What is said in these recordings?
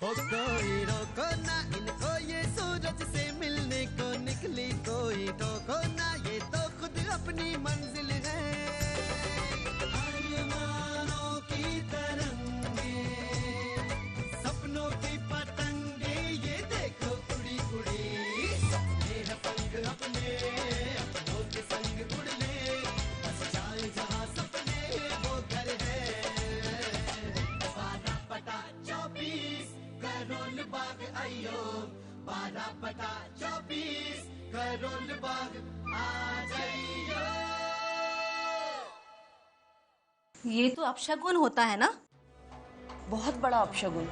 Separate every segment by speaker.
Speaker 1: हो कोई रोको ना इनको, ये सूरज से मिलने को निकली, कोई टोको ना, ये तो खुद अपनी मंजिल है। आसमानों की तरंगे, सपनों की पतंगे, ये देखो उड़ी उड़ी, सपने हैं पंख अपने, अपनों के संग उड़ ले, बस जाए जहां सपने वो घर है। 12 बटा 24 करोल बाग आइयो, 12 बटा 24 करोल बाग आ जाइयो।
Speaker 2: ये तो अपशगुन होता है ना?
Speaker 3: बहुत बड़ा अपशगुन।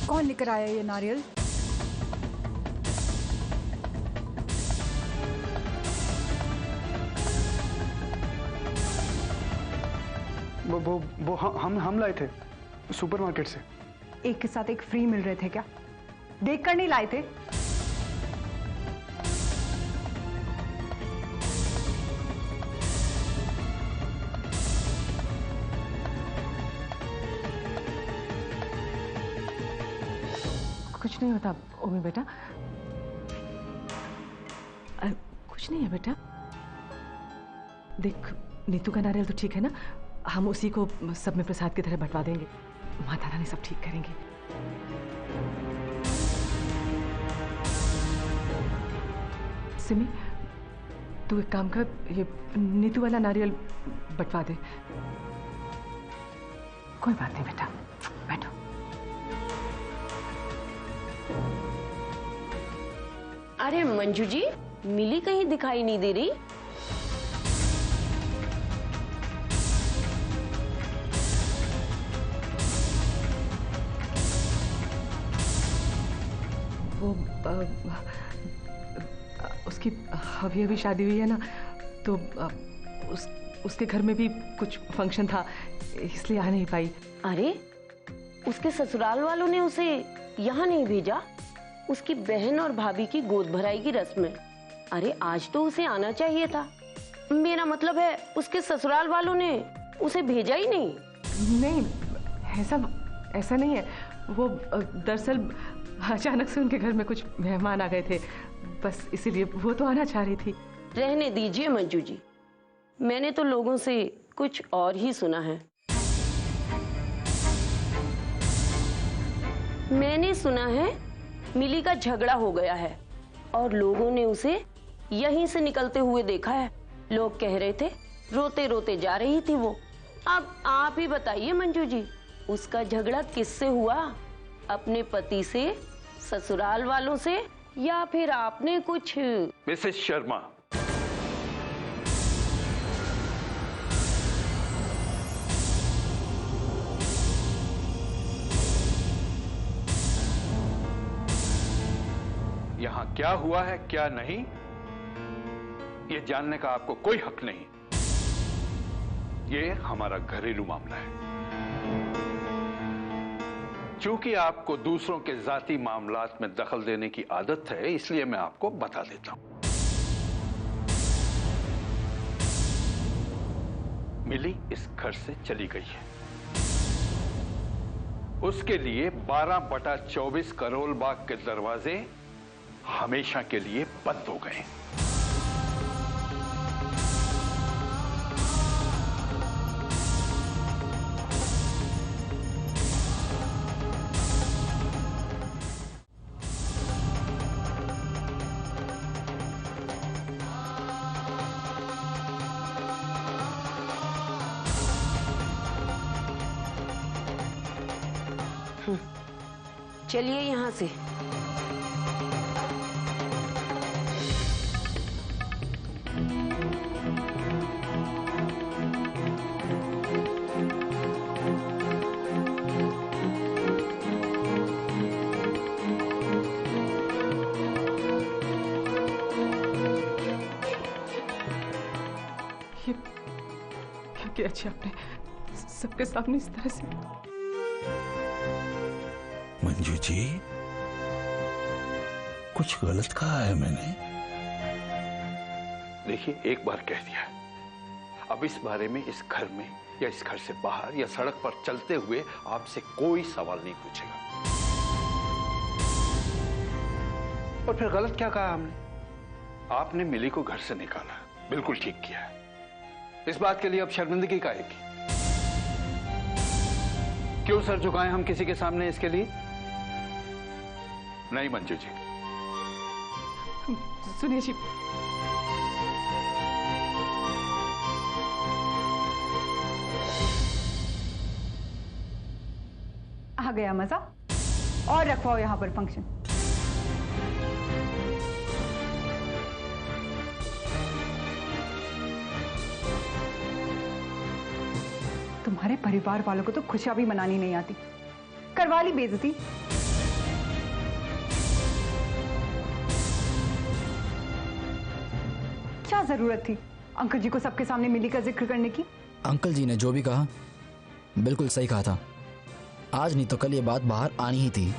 Speaker 4: कौन लेकर आया ये नारियल?
Speaker 5: वो हम लाए थे सुपरमार्केट से।
Speaker 4: एक के साथ एक फ्री मिल रहे थे क्या? देखकर नहीं लाए थे?
Speaker 6: कुछ नहीं होता ओमी बेटा, कुछ नहीं है बेटा। देख नीतू का नारियल तो ठीक है ना, हम उसी को सब में प्रसाद की तरह बंटवा देंगे। माता रानी सब ठीक करेंगे। सिमी तू एक काम कर, ये नीतू वाला नारियल बंटवा दे। कोई बात नहीं बेटा, बैठो।
Speaker 3: अरे मंजू जी, मिली कहीं दिखाई नहीं दे रही।
Speaker 6: वो उसकी अभी अभी शादी हुई है ना, तो उसके घर में भी कुछ फंक्शन था, इसलिए आ नहीं पाई।
Speaker 3: अरे उसके ससुराल वालों ने उसे यहाँ नहीं भेजा? उसकी बहन और भाभी की गोद भराई की रस्म है। अरे आज तो उसे आना चाहिए था। मेरा मतलब है उसके ससुराल वालों ने उसे भेजा ही नहीं।
Speaker 6: नहीं ऐसा नहीं है। वो दरअसल अचानक से उनके घर में कुछ मेहमान आ गए थे, बस इसीलिए वो तो आना चाह रही थी।
Speaker 3: रहने दीजिए मंजू जी, मैंने तो लोगों से कुछ और ही सुना है। मैंने सुना है मिली का झगड़ा हो गया है और लोगों ने उसे यहीं से निकलते हुए देखा है। लोग कह रहे थे रोते रोते जा रही थी वो। अब आप ही बताइए मंजू जी, उसका झगड़ा किससे हुआ? अपने पति से, ससुराल वालों से, या फिर आपने कुछ?
Speaker 7: मिसेस शर्मा, यहां क्या हुआ है क्या नहीं, ये जानने का आपको कोई हक नहीं। ये हमारा घरेलू मामला है। चूंकि आपको दूसरों के जाती मामलात में दखल देने की आदत है, इसलिए मैं आपको बता देता हूं। मिली इस घर से चली गई है। उसके लिए 12/24 करोल बाग के दरवाजे हमेशा के लिए बंद हो गए।
Speaker 3: चलिए यहां से।
Speaker 6: ये क्या किया अच्छा आपने सबके सामने इस तरह से?
Speaker 8: मंजू जी,
Speaker 7: कुछ गलत कहा है मैंने? देखिए, एक बार कह दिया, अब इस बारे में इस घर में या इस घर से बाहर या सड़क पर चलते हुए आपसे कोई सवाल नहीं पूछेगा। और फिर गलत क्या कहा हमने? आपने मिली को घर से निकाला, बिल्कुल ठीक किया है। इस बात के लिए अब शर्मिंदगी काहेगी? क्यों सर झुकाएं हम किसी के सामने इसके लिए? नहीं मंजू जी।
Speaker 6: सुनिए जी,
Speaker 4: आ गया मजा। और रखवाओ यहाँ पर फंक्शन। तुम्हारे परिवार वालों को तो खुशियां भी मनानी नहीं आती, करवा ली बेइज्जती। क्या जरूरत थी अंकल जी को सबके सामने मिली का जिक्र करने की?
Speaker 8: अंकल जी ने जो भी कहा बिल्कुल सही कहा था। आज नहीं तो कल ये बात बाहर आनी ही थी।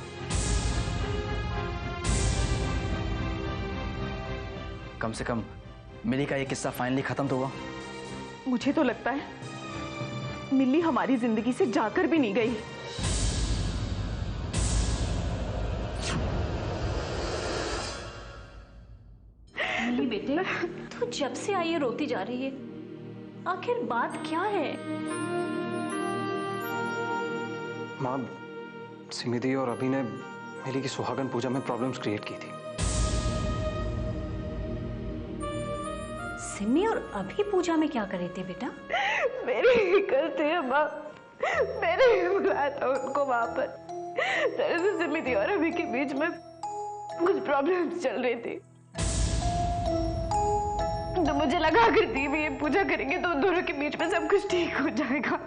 Speaker 8: कम से कम मिली का ये किस्सा फाइनली खत्म तो हुआ।
Speaker 6: मुझे तो लगता है मिली हमारी जिंदगी से जाकर भी नहीं गई।
Speaker 3: मिली बेटे, तू जब से आई है रोती जा रही है, आखिर बात क्या है?
Speaker 5: माँ, सिमिदी और अभी ने मिली की सुहागन पूजा में प्रॉब्लम्स क्रिएट की थी।
Speaker 3: सिमी और अभी पूजा में क्या करे थे बेटा?
Speaker 6: मेरी ही गलती है माँ, मैंने ही बुलाया था उनको वहां पर। दरअसल सिमिदी और अभी के बीच में कुछ प्रॉब्लम्स चल रही थी, तो मुझे लगा अगर दीदी ये पूजा करेंगे तो उन दोनों के बीच में सब कुछ ठीक हो जाएगा।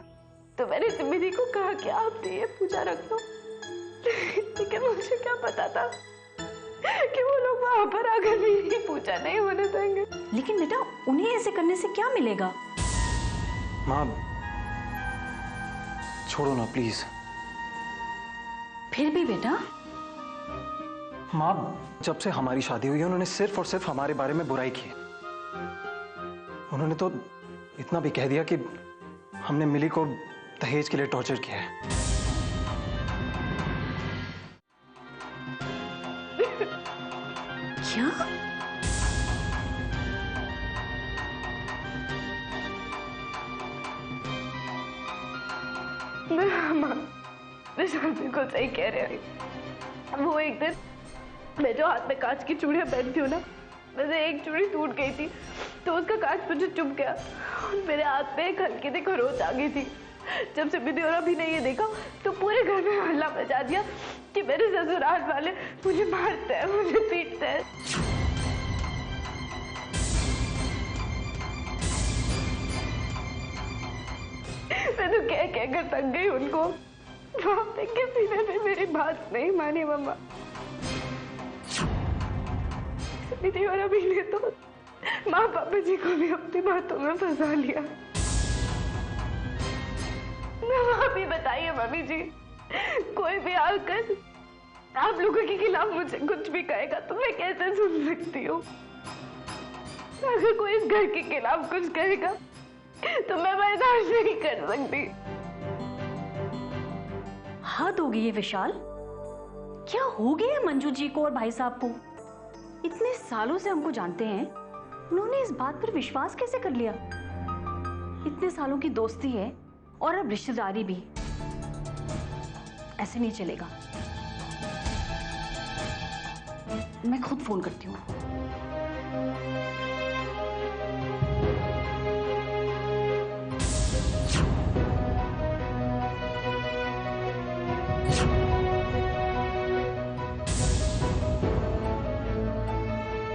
Speaker 6: तो मैंने सिमिदी को कहा कि आप ये पूजा रख दो, लेकिन मुझे क्या पता था कि वो लोग वहां पर आकर भी ये पूजा नहीं होने देंगे।
Speaker 3: लेकिन बेटा, उन्हें ऐसे करने से क्या मिलेगा?
Speaker 5: माँ, छोड़ो ना प्लीज।
Speaker 3: फिर भी बेटा,
Speaker 5: माँ, जब से हमारी शादी हुई है उन्होंने सिर्फ और सिर्फ हमारे बारे में बुराई की। उन्होंने तो इतना भी कह दिया कि हमने मिली को दहेज के लिए टॉर्चर किया है।
Speaker 3: क्या?
Speaker 6: माँ, निशान बिल्कुल सही कह रहे हैं। वो एक दिन मैं जो हाथ में कांच की चूड़ियां पहनती हूँ ना, वैसे एक चूड़ी टूट गई थी, तो उसका कांच मुझे चुभ गया और मेरे हाथ में एक हल्की सी खरोच आ गई थी। जब सिमिदी और अभी ने ये देखा तो पूरे घर में हल्ला मचा दिया कि मेरे ससुराल वाले मुझे मारते हैं, मुझे पीटते हैं। मैं तो कह कर थक गई उनको, वहां पे किसी ने भी मेरी बात नहीं मानी मम्मा। सिमिदी और अभी ने तो माँ पापा जी को भी अपनी बातों में फंसा लिया। आप ही बताइए मम्मी जी, कोई भी आकर आप लोगों के खिलाफ मुझे कुछ भी कहेगा तो मैं कैसे सुन सकती हूँ? अगर कोई इस घर के खिलाफ कुछ कहेगा तो मैं बर्दाश्त नहीं कर सकती।
Speaker 3: हद हो गई है विशाल, क्या हो गया है मंजू जी को और भाई साहब को? इतने सालों से हमको जानते हैं, उन्होंने इस बात पर विश्वास कैसे कर लिया? इतने सालों की दोस्ती है और अब रिश्तेदारी भी, ऐसे नहीं चलेगा। मैं खुद फोन करती हूँ।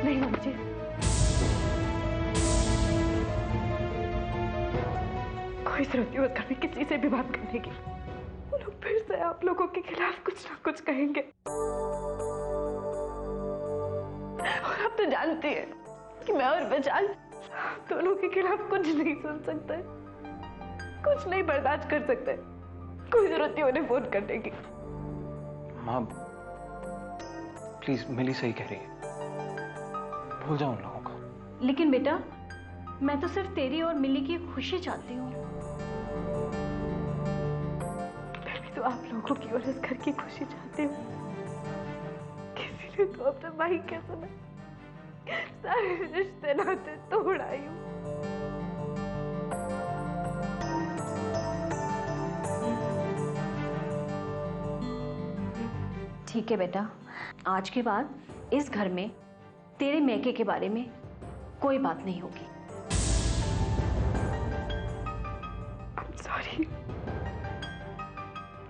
Speaker 6: नहीं मुझे कोई जरूरत नहीं कभी किसी से भी बात करने की। वो लोग फिर से आप लोगों के खिलाफ कुछ ना कुछ कहेंगे और आप तो जानती है कि मैं और विशाल दोनों के खिलाफ कुछ नहीं सुन सकते, कुछ नहीं बर्दाश्त कर सकते। कोई जरूरत नहीं उन्हें फोन करने की।
Speaker 5: माँ प्लीज, मिली सही कह रही है। भूल जाओ उन लोगों को।
Speaker 6: लेकिन बेटा, मैं तो सिर्फ तेरी और मिली की खुशी चाहती हूँ। मैं भी तो आप लोगों की और इस घर की खुशी चाहती हूँ। किसी ने तो अपने भाई के समय सारे रिश्ते नाते तोड़ आई हूँ। ठीक है बेटा, आज के बाद इस घर में तेरे मैके के बारे में कोई बात नहीं होगी।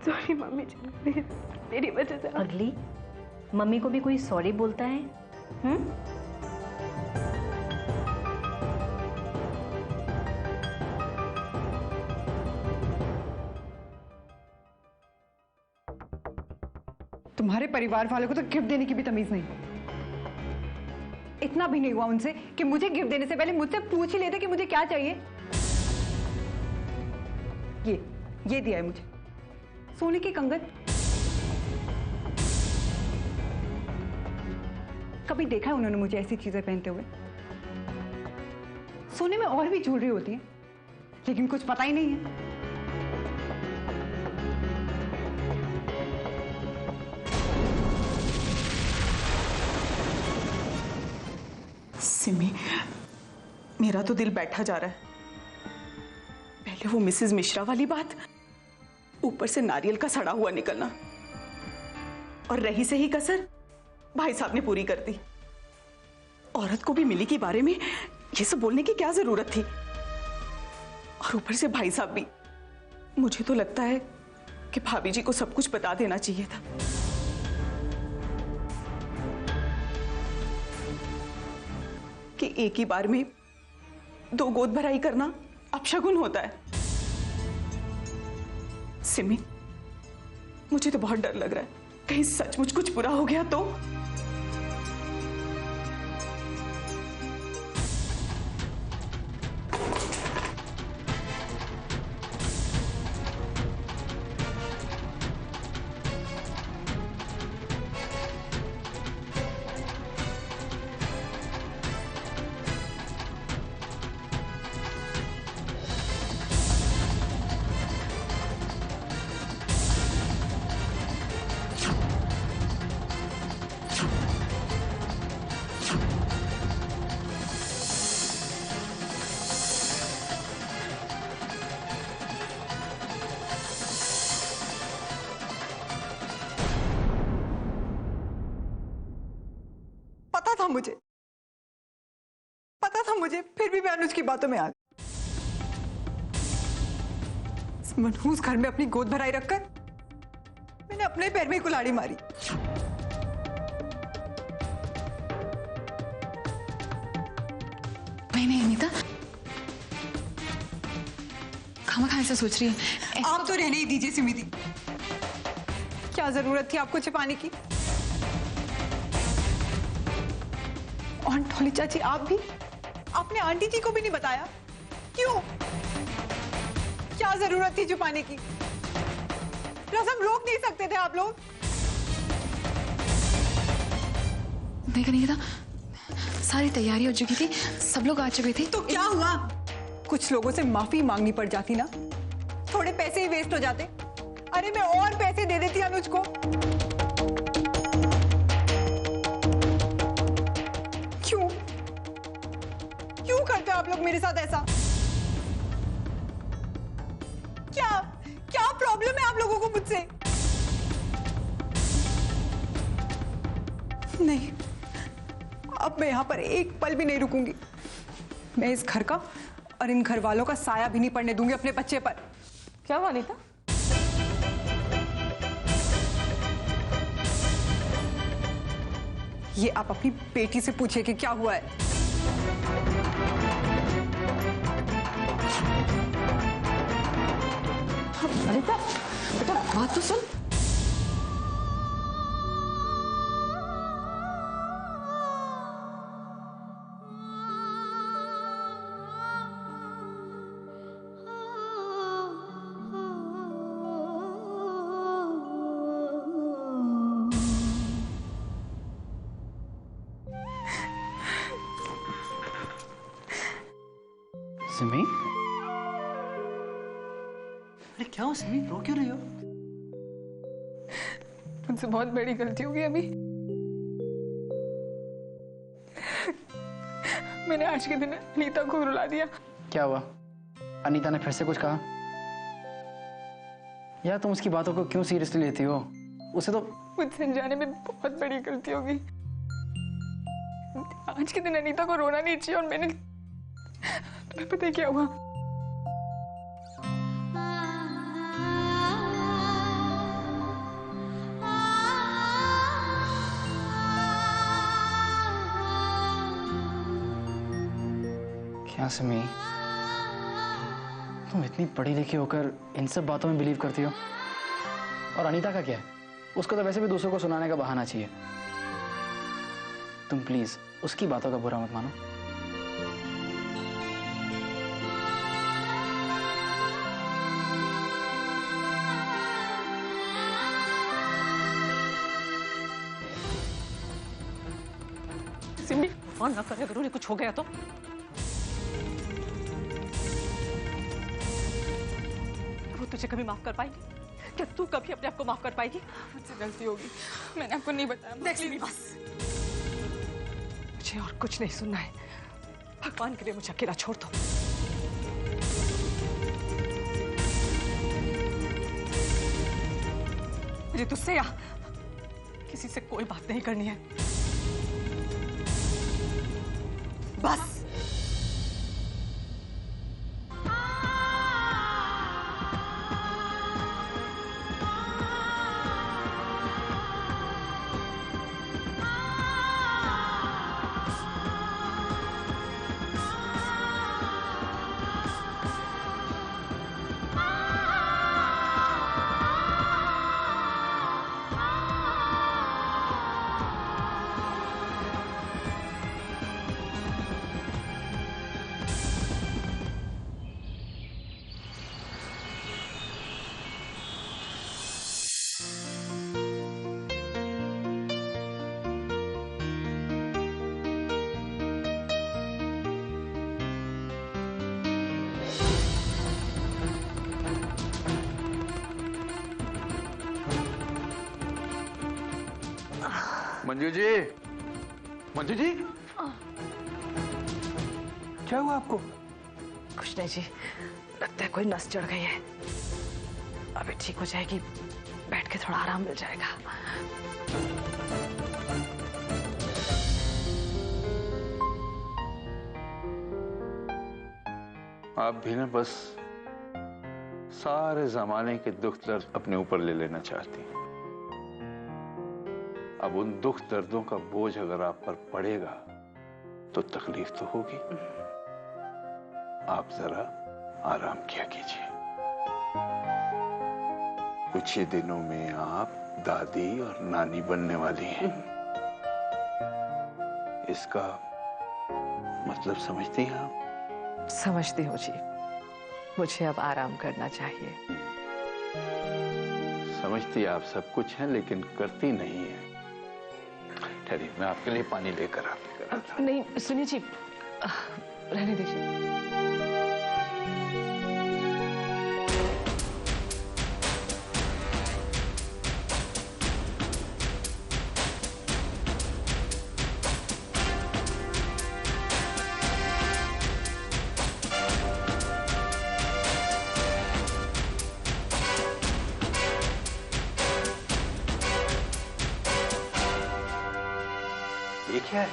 Speaker 6: सॉरी मम्मी जी, मेरी वजह से। अगली मम्मी को भी कोई सॉरी बोलता है?
Speaker 4: तुम्हारे परिवार वालों को तो गिफ्ट देने की भी तमीज नहीं। इतना भी नहीं हुआ उनसे कि मुझे गिफ्ट देने से पहले मुझसे पूछ ही लेते कि मुझे क्या चाहिए। ये दिया है मुझे, सोने की कंगन। कभी देखा है उन्होंने मुझे ऐसी चीजें पहनते हुए? सोने में और भी ज्वेलरी होती है, लेकिन कुछ पता ही नहीं है।
Speaker 9: सिमी, मेरा तो दिल बैठा जा रहा है। पहले वो मिसेस मिश्रा वाली बात, ऊपर से नारियल का सड़ा हुआ निकलना, और रही सही कसर भाई साहब ने पूरी कर दी। औरत को भी मिली के बारे में ये सब बोलने की क्या जरूरत थी? और ऊपर से भाई साहब भी। मुझे तो लगता है कि भाभी जी को सब कुछ बता देना चाहिए था। कि एक ही बार में 2 गोद भराई करना अपशगुन होता है। सिमी, मुझे तो बहुत डर लग रहा है, कहीं सचमुच कुछ बुरा हो गया तो।
Speaker 4: पता था मुझे, फिर भी मैं अनुज की बातों में आ गई। इस मनहूस घर में अपनी गोद भराई रखकर मैंने अपने पैर में कुल्हाड़ी मारी।
Speaker 10: नहीं अनीता, खामा ऐसा सोच रही है।
Speaker 4: आप तो रहने ही दीजिए सिमिति, क्या जरूरत थी आपको छिपाने की? और ढोली चाची, आप भी? आपने आंटी जी को भी नहीं बताया, क्यों? क्या जरूरत थी छुपाने की? रस्म रोक नहीं सकते थे आप लोग?
Speaker 10: देख नहीं था, सारी तैयारी हो चुकी थी, सब लोग आ चुके थे।
Speaker 4: तो क्या हुआ? कुछ लोगों से माफी मांगनी पड़ जाती ना, थोड़े पैसे ही वेस्ट हो जाते। अरे मैं और पैसे दे देती अनुज को। क्यों करते हो आप लोग मेरे साथ ऐसा? क्या प्रॉब्लम है आप लोगों को मुझसे? नहीं, अब मैं यहां पर एक पल भी नहीं रुकूंगी। मैं इस घर का और इन घर वालों का साया भी नहीं पड़ने दूंगी अपने बच्चे पर।
Speaker 9: क्या वालिदा?
Speaker 4: ये आप अपनी बेटी से पूछिए कि क्या हुआ है।
Speaker 9: अनीता, बेटा बात तो सुन।
Speaker 11: सिमी, अरे क्या हो सिमी, रो क्यों रही हो?
Speaker 10: मुझसे बहुत बड़ी गलती होगी अभी। मैंने आज के दिन अनीता को रुला दिया।
Speaker 11: क्या हुआ? अनीता ने फिर से कुछ कहा? यार तुम उसकी बातों को क्यों सीरियसली लेती हो? उसे तो
Speaker 10: मुझसे अनजाने में बहुत बड़ी गलती होगी। आज के दिन अनीता को रोना नहीं चाहिए और मैंने, तुम्हें पता है क्या हुआ?
Speaker 11: क्या सिमी, तुम इतनी पढ़ी लिखी होकर इन सब बातों में बिलीव करती हो? और अनीता का क्या है? उसको तो वैसे भी दूसरों को सुनाने का बहाना चाहिए। तुम प्लीज उसकी बातों का बुरा मत मानो।
Speaker 9: सिमी, फोन ना करे, अगर उन्हें कुछ हो गया तो? वो तुझे कभी माफ कर पाएगी? क्या तू कभी अपने आप को माफ कर पाएगी?
Speaker 10: मुझसे गलती होगी, मैंने आपको नहीं बताया।
Speaker 9: देख सिमी, बस मुझे और कुछ नहीं सुनना है। भगवान के लिए मुझे अकेला छोड़ दो। मुझे तुझसे या किसी से कोई बात नहीं करनी है, बस।
Speaker 7: मंजू जी, मंजू जी, क्या हुआ आपको?
Speaker 9: कुछ नहीं जी, लगता है कोई नस चढ़ गई है। अभी ठीक हो जाएगी, बैठ के थोड़ा आराम मिल जाएगा।
Speaker 7: आप भी ना बस सारे जमाने के दुख दर्द अपने ऊपर ले लेना चाहती हैं। अब उन दुख दर्दों का बोझ अगर आप पर पड़ेगा तो तकलीफ तो होगी। आप जरा आराम किया कीजिए। कुछ ही दिनों में आप दादी और नानी बनने वाली हैं। इसका मतलब समझती हैं आप?
Speaker 9: समझती हूँ जी, मुझे अब आराम करना चाहिए।
Speaker 7: समझती आप सब कुछ हैं लेकिन करती नहीं है। ठहरिए, मैं आपके लिए पानी लेकर आता हूं।
Speaker 9: नहीं सुनिए जी, रहने दीजिए।
Speaker 7: ये क्या है?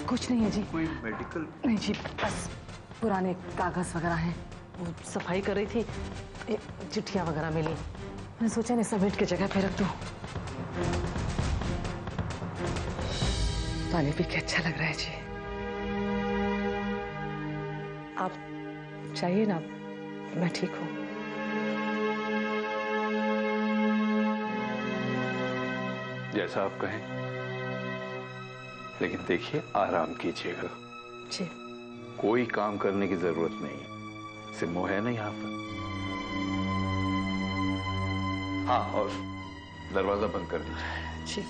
Speaker 9: कुछ नहीं है जी।
Speaker 7: कोई मेडिकल?
Speaker 9: नहीं जी, बस पुराने कागज वगैरह हैं, वो सफाई कर रही थी, ये चिट्ठियां वगैरह मिली, मैंने सोचा इन्हें समेट के जगह पे रख दूं। पानी पी के अच्छा लग रहा है जी। आप चाहिए ना, मैं ठीक हूँ।
Speaker 7: जैसा आप कहें, लेकिन देखिए आराम कीजिएगा
Speaker 9: जी।
Speaker 7: कोई काम करने की जरूरत नहीं, सिमो है ना यहाँ पर। हाँ, और दरवाजा बंद कर दीजिए।
Speaker 9: जी।